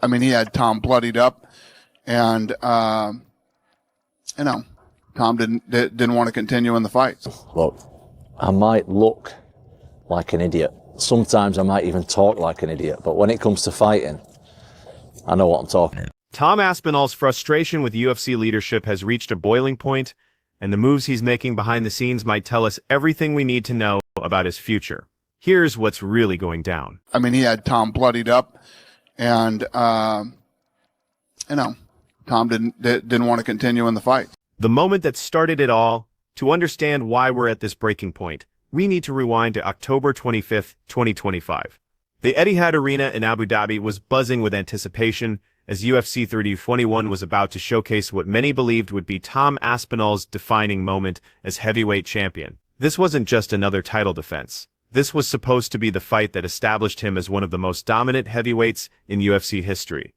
I mean, he had Tom bloodied up, and Tom didn't want to continue in the fight. Look, I might look like an idiot. Sometimes I might even talk like an idiot, but when it comes to fighting, I know what I'm talking about. Tom Aspinall's frustration with UFC leadership has reached a boiling point, and the moves he's making behind the scenes might tell us everything we need to know about his future. Here's what's really going down. I mean, he had Tom bloodied up, and Tom didn't want to continue in the fight. The moment that started it all, to understand why we're at this breaking point, we need to rewind to October 25th, 2025. The Etihad Arena in Abu Dhabi was buzzing with anticipation as UFC 321 was about to showcase what many believed would be Tom Aspinall's defining moment as heavyweight champion. This wasn't just another title defense. This was supposed to be the fight that established him as one of the most dominant heavyweights in UFC history.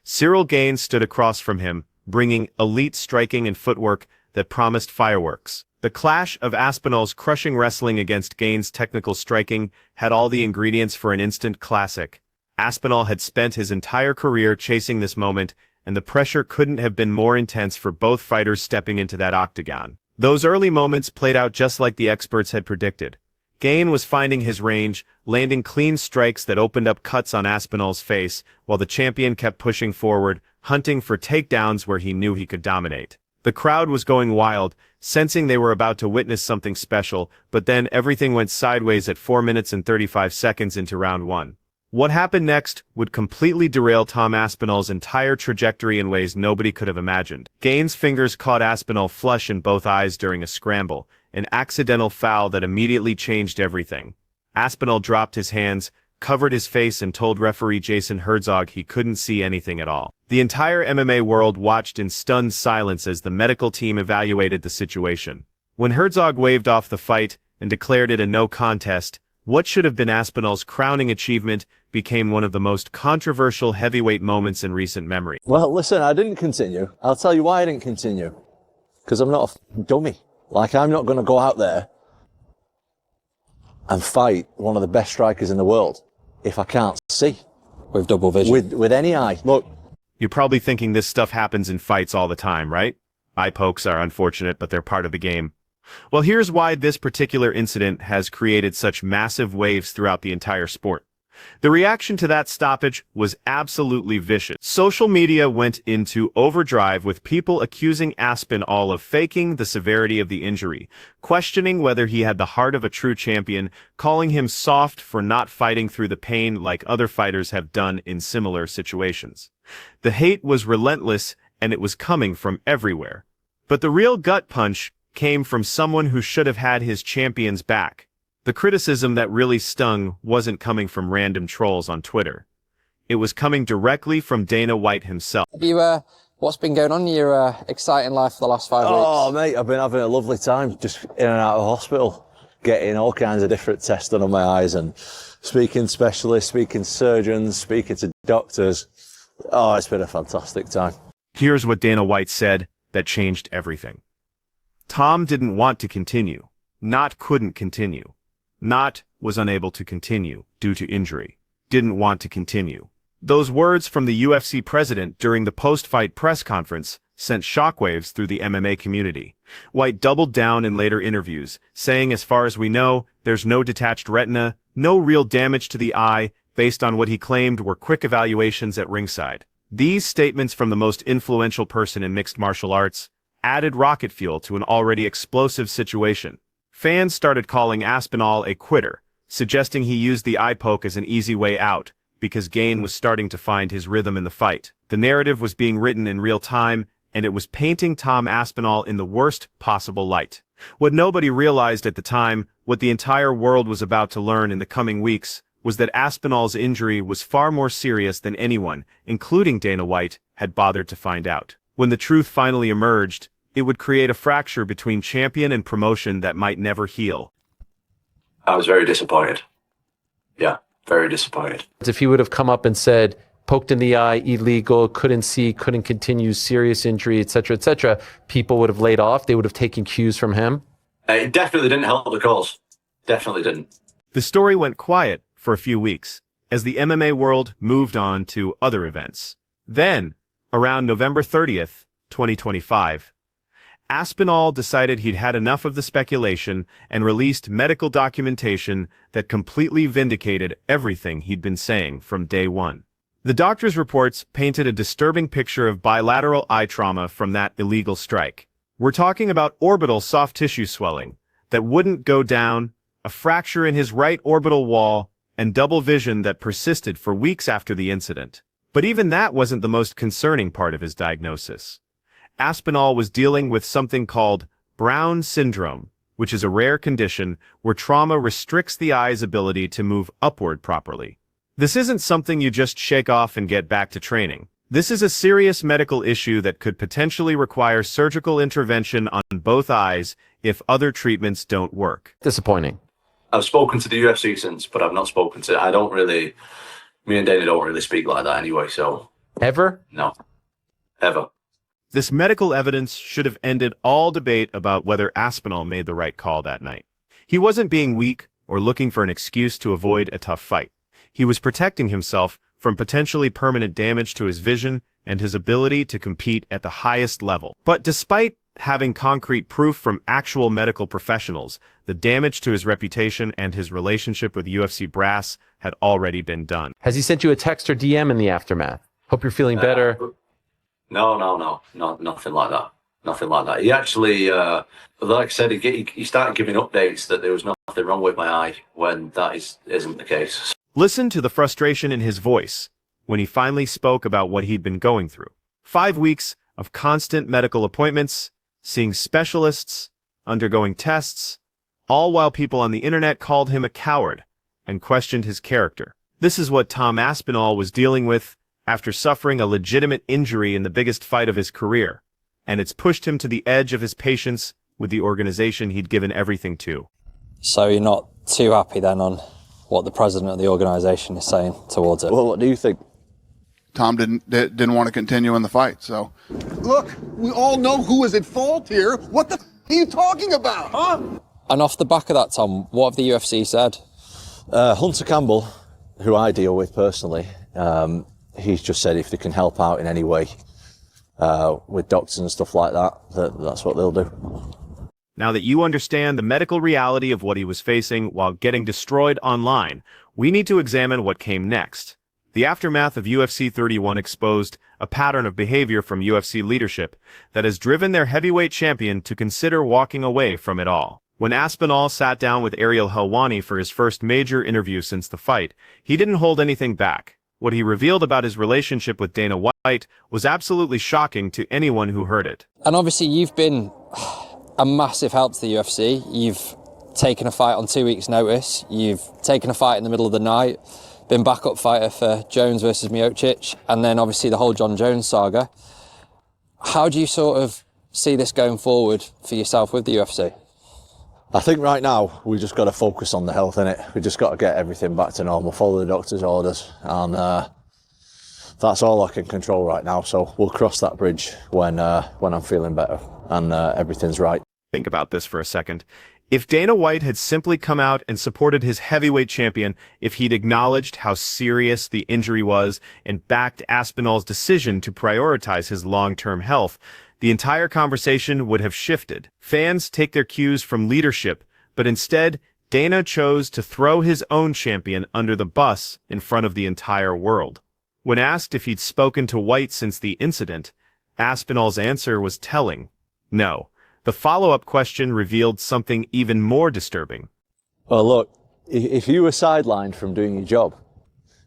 Cyril Gane stood across from him, bringing elite striking and footwork that promised fireworks. The clash of Aspinall's crushing wrestling against Gane's technical striking had all the ingredients for an instant classic. Aspinall had spent his entire career chasing this moment, and the pressure couldn't have been more intense for both fighters stepping into that octagon. Those early moments played out just like the experts had predicted. Gane was finding his range, landing clean strikes that opened up cuts on Aspinall's face, while the champion kept pushing forward, hunting for takedowns where he knew he could dominate. The crowd was going wild, sensing they were about to witness something special, but then everything went sideways at 4 minutes and 35 seconds into round one. What happened next would completely derail Tom Aspinall's entire trajectory in ways nobody could have imagined. Gane's fingers caught Aspinall flush in both eyes during a scramble, an accidental foul that immediately changed everything. Aspinall dropped his hands, covered his face, and told referee Jason Herzog he couldn't see anything at all. The entire MMA world watched in stunned silence as the medical team evaluated the situation. When Herzog waved off the fight and declared it a no contest, what should have been Aspinall's crowning achievement became one of the most controversial heavyweight moments in recent memory. Well, listen, I didn't continue. I'll tell you why I didn't continue. Because I'm not a dummy. Like, I'm not going to go out there and fight one of the best strikers in the world if I can't see. With double vision. With any eye. Look. You're probably thinking this stuff happens in fights all the time, right? Eye pokes are unfortunate, but they're part of the game. Well, here's why this particular incident has created such massive waves throughout the entire sport. The reaction to that stoppage was absolutely vicious. Social media went into overdrive with people accusing Aspinall of faking the severity of the injury, questioning whether he had the heart of a true champion, calling him soft for not fighting through the pain like other fighters have done in similar situations. The hate was relentless, and it was coming from everywhere. But the real gut punch came from someone who should have had his champion's back. The criticism that really stung wasn't coming from random trolls on Twitter. It was coming directly from Dana White himself. Have you, what's been going on in your exciting life for the last 5 weeks? Oh, mate, I've been having a lovely time just in and out of hospital, getting all kinds of different tests done on my eyes and speaking to specialists, speaking to surgeons, speaking to doctors. Oh, it's been a fantastic time. Here's what Dana White said that changed everything. Tom didn't want to continue, not couldn't continue. Not was unable to continue due to injury. Didn't want to continue. Those words from the UFC president during the post-fight press conference sent shockwaves through the MMA community. White doubled down in later interviews, saying as far as we know, there's no detached retina, no real damage to the eye, based on what he claimed were quick evaluations at ringside. These statements from the most influential person in mixed martial arts added rocket fuel to an already explosive situation. Fans started calling Aspinall a quitter, suggesting he used the eye poke as an easy way out, because Gane was starting to find his rhythm in the fight. The narrative was being written in real time, and it was painting Tom Aspinall in the worst possible light. What nobody realized at the time, what the entire world was about to learn in the coming weeks, was that Aspinall's injury was far more serious than anyone, including Dana White, had bothered to find out. When the truth finally emerged, it would create a fracture between champion and promotion that might never heal. I was very disappointed. Yeah, very disappointed. If he would have come up and said, poked in the eye, illegal, couldn't see, couldn't continue, serious injury, etc., people would have laid off. They would have taken cues from him. It definitely didn't help the cause. Definitely didn't. The story went quiet for a few weeks. as the MMA world moved on to other events. Then, around November 30th, 2025, Aspinall decided he'd had enough of the speculation and released medical documentation that completely vindicated everything he'd been saying from day one. The doctor's reports painted a disturbing picture of bilateral eye trauma from that illegal strike. We're talking about orbital soft tissue swelling that wouldn't go down, a fracture in his right orbital wall, and double vision that persisted for weeks after the incident. But even that wasn't the most concerning part of his diagnosis. Aspinall was dealing with something called Brown syndrome, which is a rare condition where trauma restricts the eye's ability to move upward properly. This isn't something you just shake off and get back to training. This is a serious medical issue that could potentially require surgical intervention on both eyes if other treatments don't work. Disappointing. I've spoken to the UFC since, but I've not spoken to... Me and Dana don't really speak like that anyway, so... Ever? No. Ever. This medical evidence should have ended all debate about whether Aspinall made the right call that night. He wasn't being weak or looking for an excuse to avoid a tough fight. He was protecting himself from potentially permanent damage to his vision and his ability to compete at the highest level. But despite having concrete proof from actual medical professionals, the damage to his reputation and his relationship with UFC brass had already been done. Has he sent you a text or DM in the aftermath? Hope you're feeling better. No, nothing like that. Nothing like that. He actually, like I said, he started giving updates that there was nothing wrong with my eye when that isn't the case. Listen to the frustration in his voice when he finally spoke about what he'd been going through. 5 weeks of constant medical appointments, seeing specialists, undergoing tests, all while people on the internet called him a coward and questioned his character. This is what Tom Aspinall was dealing with after suffering a legitimate injury in the biggest fight of his career, and it's pushed him to the edge of his patience with the organization he'd given everything to. So you're not too happy then on what the president of the organization is saying towards it? Well, what do you think? Tom didn't want to continue in the fight, so. Look, we all know who is at fault here. What the are you talking about, huh? And off the back of that, Tom, what have the UFC said? Hunter Campbell, who I deal with personally, he's just said if they can help out in any way with doctors and stuff like that, that's what they'll do. Now that you understand the medical reality of what he was facing while getting destroyed online, we need to examine what came next. The aftermath of UFC 31 exposed a pattern of behavior from UFC leadership that has driven their heavyweight champion to consider walking away from it all. When Aspinall sat down with Ariel Helwani for his first major interview since the fight, he didn't hold anything back. What he revealed about his relationship with Dana White was absolutely shocking to anyone who heard it. And obviously you've been a massive help to the UFC. You've taken a fight on 2 weeks' notice. You've taken a fight in the middle of the night, been backup fighter for Jones versus Miocic, and then obviously the whole John Jones saga. How do you sort of see this going forward for yourself with the UFC? I think right now we just got to focus on the health, innit? We just got to get everything back to normal, follow the doctor's orders, and that's all I can control right now. So we'll cross that bridge when I'm feeling better and everything's right. Think about this for a second. If Dana White had simply come out and supported his heavyweight champion, if he'd acknowledged how serious the injury was and backed Aspinall's decision to prioritize his long-term health, the entire conversation would have shifted. Fans take their cues from leadership, but instead, Dana chose to throw his own champion under the bus in front of the entire world. When asked if he'd spoken to White since the incident, Aspinall's answer was telling. No. The follow-up question revealed something even more disturbing. Well, look, if you were sidelined from doing your job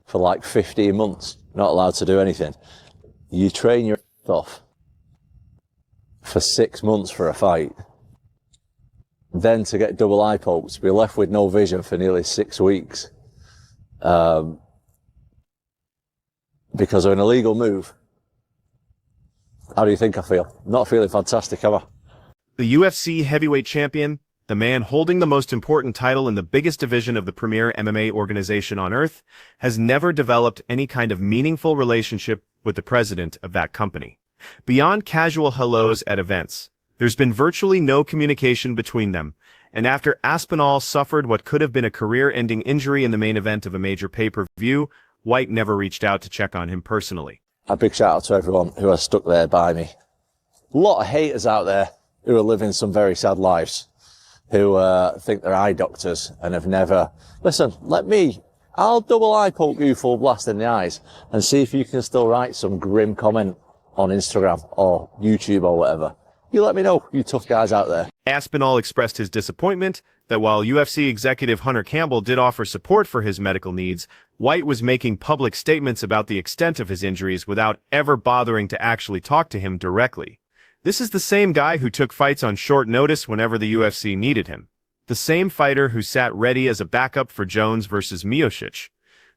for like 15 months, not allowed to do anything, you train your off for 6 months for a fight, then to get double eye pokes, to be left with no vision for nearly 6 weeks because of an illegal move. How do you think I feel? Not feeling fantastic, am I? The UFC heavyweight champion, the man holding the most important title in the biggest division of the premier MMA organization on earth, has never developed any kind of meaningful relationship with the president of that company. Beyond casual hellos at events, there's been virtually no communication between them, and after Aspinall suffered what could have been a career-ending injury in the main event of a major pay-per-view, White never reached out to check on him personally. A big shout out to everyone who has stuck there by me. A lot of haters out there who are living some very sad lives, who think they're eye doctors and have never... Listen, I'll double eye poke you full blast in the eyes and see if you can still write some grim comment on Instagram or YouTube or whatever. You let me know, you tough guys out there. Aspinall expressed his disappointment that while UFC executive Hunter Campbell did offer support for his medical needs, White was making public statements about the extent of his injuries without ever bothering to actually talk to him directly. This is the same guy who took fights on short notice whenever the UFC needed him. The same fighter who sat ready as a backup for Jones versus Miocic.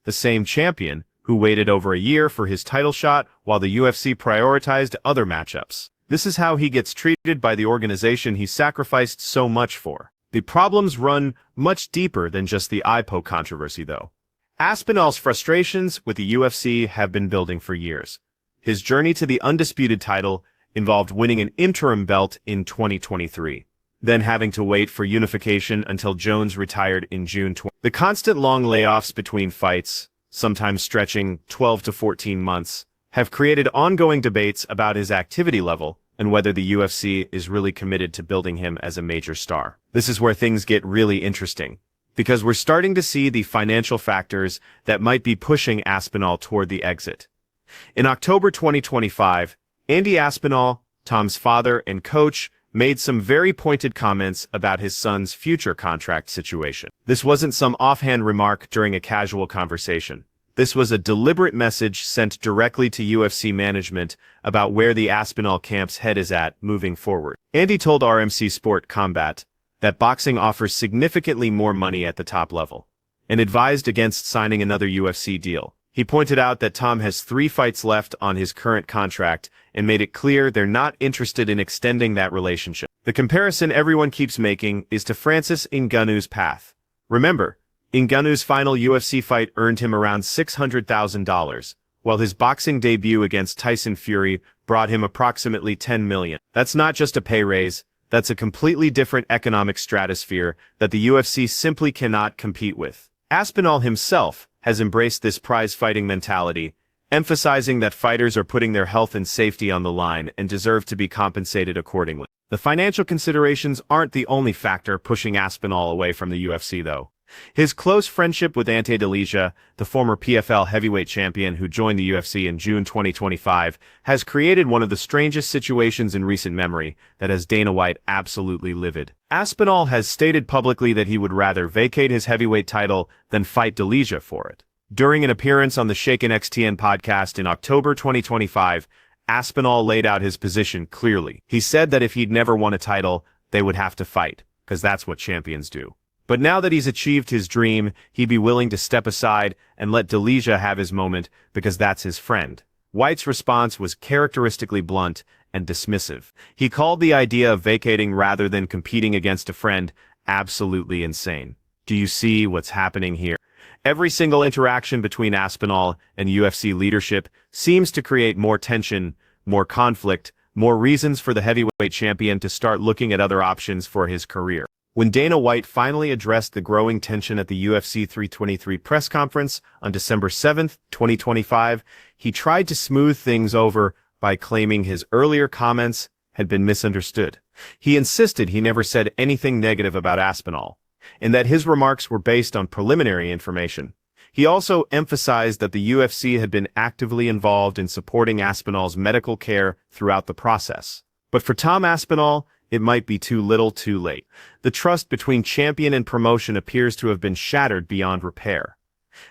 The same champion who waited over a year for his title shot while the UFC prioritized other matchups. This is how he gets treated by the organization he sacrificed so much for. The problems run much deeper than just the IPO controversy, though. Aspinall's frustrations with the UFC have been building for years. His journey to the undisputed title involved winning an interim belt in 2023, then having to wait for unification until Jones retired in June 20. The constant long layoffs between fights, sometimes stretching 12 to 14 months, have created ongoing debates about his activity level and whether the UFC is really committed to building him as a major star. This is where things get really interesting, because we're starting to see the financial factors that might be pushing Aspinall toward the exit. In October 2025, Andy Aspinall, Tom's father and coach, made some very pointed comments about his son's future contract situation. This wasn't some offhand remark during a casual conversation. This was a deliberate message sent directly to UFC management about where the Aspinall camp's head is at moving forward. Andy told RMC Sport Combat that boxing offers significantly more money at the top level, and advised against signing another UFC deal. He pointed out that Tom has 3 fights left on his current contract and made it clear they're not interested in extending that relationship. The comparison everyone keeps making is to Francis Ngannou's path. Remember, Ngannou's final UFC fight earned him around $600,000, while his boxing debut against Tyson Fury brought him approximately $10 million. That's not just a pay raise, that's a completely different economic stratosphere that the UFC simply cannot compete with. Aspinall himself has embraced this prize-fighting mentality, emphasizing that fighters are putting their health and safety on the line and deserve to be compensated accordingly. The financial considerations aren't the only factor pushing Aspinall away from the UFC, though. His close friendship with Ante Delija, the former PFL heavyweight champion who joined the UFC in June 2025, has created one of the strangest situations in recent memory that has Dana White absolutely livid. Aspinall has stated publicly that he would rather vacate his heavyweight title than fight Delija for it. During an appearance on the Shaken XTN podcast in October 2025, Aspinall laid out his position clearly. He said that if he'd never won a title, they would have to fight, because that's what champions do. But now that he's achieved his dream, he'd be willing to step aside and let Delija have his moment because that's his friend. White's response was characteristically blunt and dismissive. He called the idea of vacating rather than competing against a friend absolutely insane. Do you see what's happening here? Every single interaction between Aspinall and UFC leadership seems to create more tension, more conflict, more reasons for the heavyweight champion to start looking at other options for his career. When Dana White finally addressed the growing tension at the UFC 323 press conference on December 7, 2025, he tried to smooth things over by claiming his earlier comments had been misunderstood. He insisted he never said anything negative about Aspinall, and that his remarks were based on preliminary information. He also emphasized that the UFC had been actively involved in supporting Aspinall's medical care throughout the process. But for Tom Aspinall, it might be too little too late. The trust between champion and promotion appears to have been shattered beyond repair.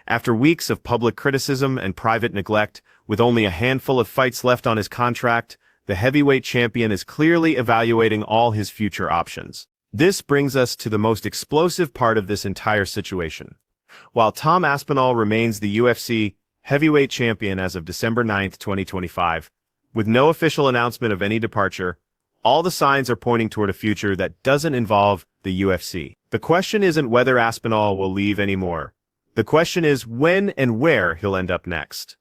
After weeks of public criticism and private neglect, with only a handful of fights left on his contract, the heavyweight champion is clearly evaluating all his future options. This brings us to the most explosive part of this entire situation. While Tom Aspinall remains the UFC heavyweight champion as of December 9, 2025, with no official announcement of any departure, all the signs are pointing toward a future that doesn't involve the UFC. The question isn't whether Aspinall will leave anymore. The question is when and where he'll end up next.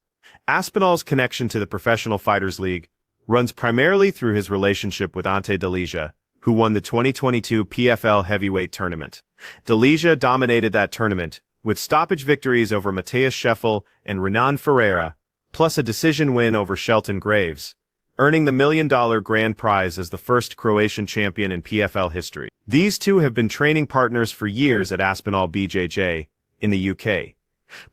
Aspinall's connection to the Professional Fighters League runs primarily through his relationship with Ante Delija, who won the 2022 PFL heavyweight tournament. Delija dominated that tournament, with stoppage victories over Matheus Scheffel and Renan Ferreira, plus a decision win over Shelton Graves, earning the $1 million grand prize as the first Croatian champion in PFL history. These two have been training partners for years at Aspinall BJJ in the UK,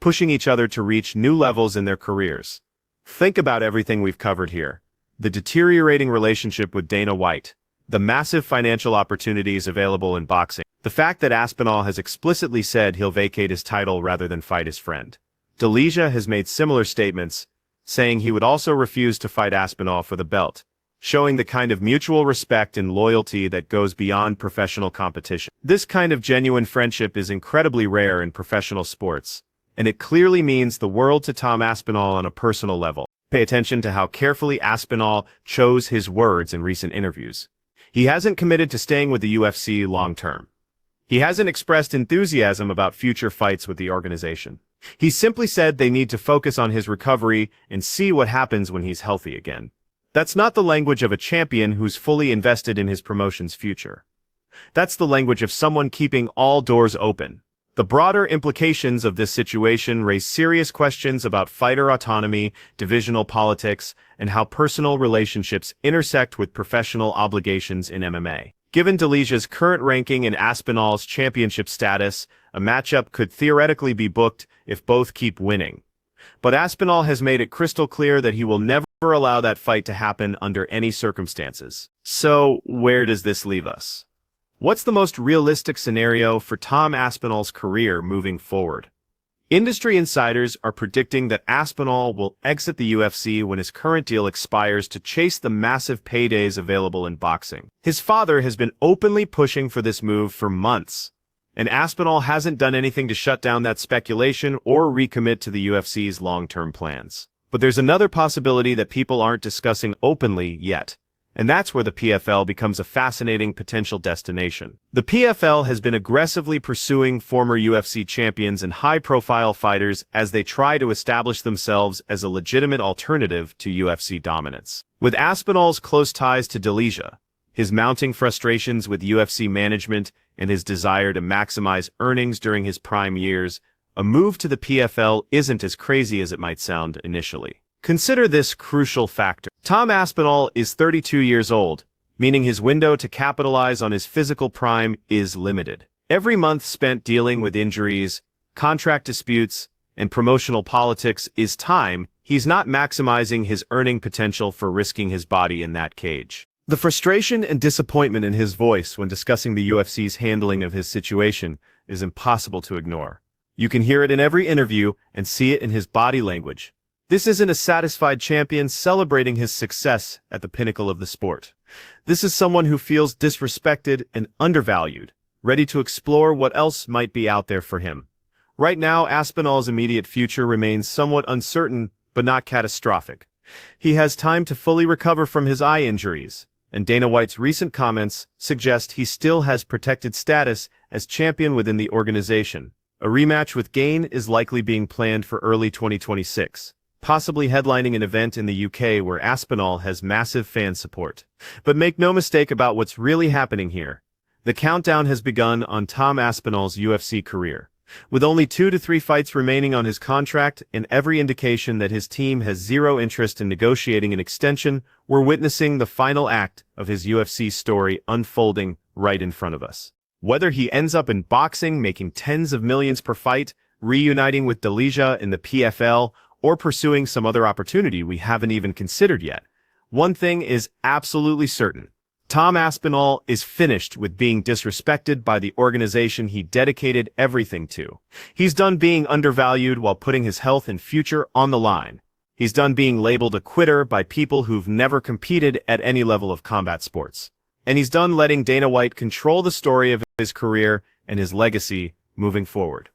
pushing each other to reach new levels in their careers. Think about everything we've covered here. The deteriorating relationship with Dana White, the massive financial opportunities available in boxing, the fact that Aspinall has explicitly said he'll vacate his title rather than fight his friend. Delija has made similar statements, saying he would also refuse to fight Aspinall for the belt, showing the kind of mutual respect and loyalty that goes beyond professional competition. This kind of genuine friendship is incredibly rare in professional sports, and it clearly means the world to Tom Aspinall on a personal level. Pay attention to how carefully Aspinall chose his words in recent interviews. He hasn't committed to staying with the UFC long-term. He hasn't expressed enthusiasm about future fights with the organization. He simply said they need to focus on his recovery and see what happens when he's healthy again. That's not the language of a champion who's fully invested in his promotion's future. That's the language of someone keeping all doors open. The broader implications of this situation raise serious questions about fighter autonomy, divisional politics, and how personal relationships intersect with professional obligations in MMA. Given Delija's current ranking and Aspinall's championship status, a matchup could theoretically be booked if both keep winning. But Aspinall has made it crystal clear that he will never allow that fight to happen under any circumstances. So, where does this leave us? What's the most realistic scenario for Tom Aspinall's career moving forward? Industry insiders are predicting that Aspinall will exit the UFC when his current deal expires to chase the massive paydays available in boxing. His father has been openly pushing for this move for months, and Aspinall hasn't done anything to shut down that speculation or recommit to the UFC's long-term plans. But there's another possibility that people aren't discussing openly yet, and that's where the PFL becomes a fascinating potential destination. The PFL has been aggressively pursuing former UFC champions and high-profile fighters as they try to establish themselves as a legitimate alternative to UFC dominance. With Aspinall's close ties to Delija, his mounting frustrations with UFC management, and his desire to maximize earnings during his prime years, a move to the PFL isn't as crazy as it might sound initially. Consider this crucial factor. Tom Aspinall is 32 years old, meaning his window to capitalize on his physical prime is limited. Every month spent dealing with injuries, contract disputes, and promotional politics is time he's not maximizing his earning potential for risking his body in that cage. The frustration and disappointment in his voice when discussing the UFC's handling of his situation is impossible to ignore. You can hear it in every interview and see it in his body language. This isn't a satisfied champion celebrating his success at the pinnacle of the sport. This is someone who feels disrespected and undervalued, ready to explore what else might be out there for him. Right now, Aspinall's immediate future remains somewhat uncertain, but not catastrophic. He has time to fully recover from his eye injuries, and Dana White's recent comments suggest he still has protected status as champion within the organization. A rematch with Gane is likely being planned for early 2026. Possibly headlining an event in the UK where Aspinall has massive fan support. But make no mistake about what's really happening here. The countdown has begun on Tom Aspinall's UFC career. With only 2 to 3 fights remaining on his contract and every indication that his team has zero interest in negotiating an extension, we're witnessing the final act of his UFC story unfolding right in front of us. Whether he ends up in boxing, making tens of millions per fight, reuniting with Delija in the PFL, or pursuing some other opportunity we haven't even considered yet, one thing is absolutely certain. Tom Aspinall is finished with being disrespected by the organization he dedicated everything to. He's done being undervalued while putting his health and future on the line. He's done being labeled a quitter by people who've never competed at any level of combat sports. And he's done letting Dana White control the story of his career and his legacy moving forward.